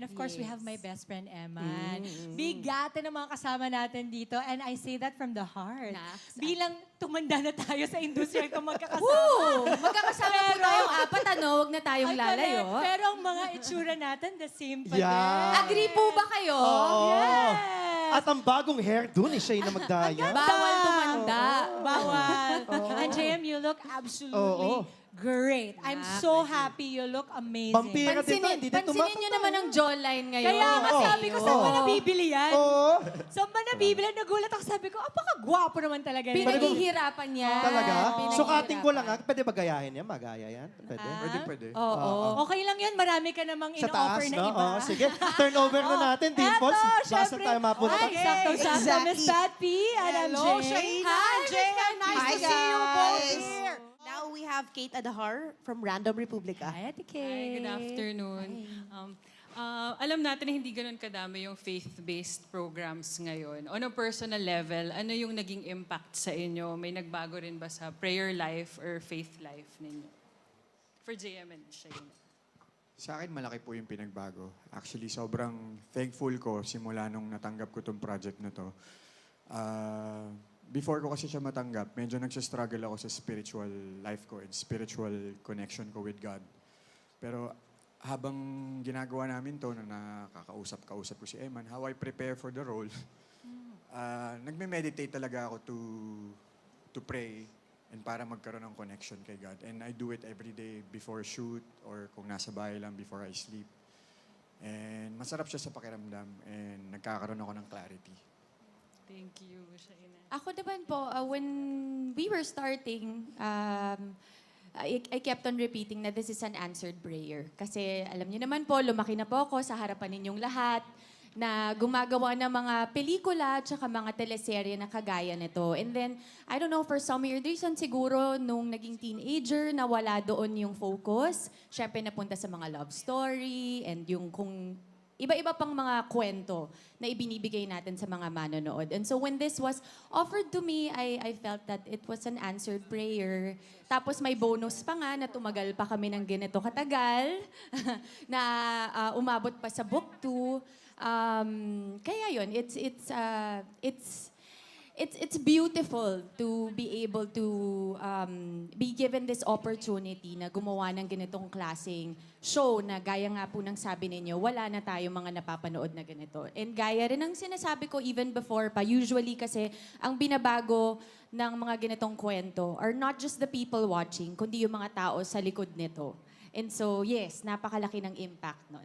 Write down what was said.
of course, we have my Yes. best friend, Eman. Bigate ng mga kasama natin dito. And I say that from the heart. Naks, Bilang tumanda na tayo sa industriya kung magkakasama. Woo! Magkakasama po tayong apat, ano? Huwag na tayong Ay, lalayo. correct. Pero ang mga itsura natin, the same pa Yeah. din. Agree po ba kayo? Yes! At ang bagong hairdo ni siya yung na magdaya. Bawal tumanda. Bawal. And JM, you look absolutely great. I'm so happy. You look amazing. Vampira din to, hindi din Pansinin nyo naman ang jawline ngayon. Kaya nga Oo. sabi ko, saan ba nabibili yan? Oo. Saan ba nabibili? Nagulat ako, sabi ko, apaka-gwapo naman talaga. Pinaghihirapan niya. Talaga? Pinaghihirapan. Sukatin ko lang. Pwede ba gayahin yan? Magaya yan? Pwede? Pwede. Oo. Okay lang yun, marami ka namang Sa taas, in-offer na no? iba. Oh, sige, turnover na natin, Dimples. Saan tayo mapunta? Ay, sakto-sakto, Miss Pat P. And I'm Hello, Jay. Shaina. Hi, JM, nice Hi, to see you both guys. here. Now we have Kate Adahar from Random Republica. Hi, Ate Kay. Hi, good afternoon. Alam natin na hindi ganun kadami yung faith-based programs ngayon. On a personal level, ano yung naging impact sa inyo? May nagbago rin ba sa prayer life or faith life ninyo? For JM and Shaina. Sa akin, malaki po yung pinagbago. Actually, sobrang thankful ko simula nung natanggap ko tong project na to. Before ko kasi siya matanggap, medyo nagsistruggle ako sa spiritual life ko and spiritual connection ko with God. Pero habang ginagawa namin to, na nakakausap-kausap ko si Eman, how I prepare for the role, nagme-meditate talaga ako to pray and para magkaroon ng connection kay God. And I do it every day before shoot or kung nasa bahay lang before I sleep. And masarap siya sa pakiramdam and nagkakaroon ako ng clarity. Thank you, Shaina. Ako naman po, when we were starting, I kept on repeating na this is an answered prayer. Kasi alam niyo naman po, lumaki na po ako sa harapan ninyong lahat na gumagawa ng mga pelikula at saka mga teleserye na kagaya nito. And then, I don't know, for some weird reason, siguro nung naging teenager, nawala doon yung focus. Siyempre, napunta sa mga love story and yung kung iba-iba pang mga kwento na ibinibigay natin sa mga manonood. And so when this was offered to me, I felt that it was an answered prayer. Tapos may bonus pa nga na tumagal pa kami ng ganito katagal, na umabot pa sa book 2. Kaya yun, it's beautiful to be able to be given this opportunity na gumawa ng ganitong klaseng show na gaya nga po ng sabi ninyo, wala na tayo mga napapanood na ganito. And gaya rin ng sinasabi ko even before pa, usually kasi ang binabago ng mga ganitong kwento are not just the people watching, kundi yung mga tao sa likod nito. And so, yes, napakalaki ng impact nun.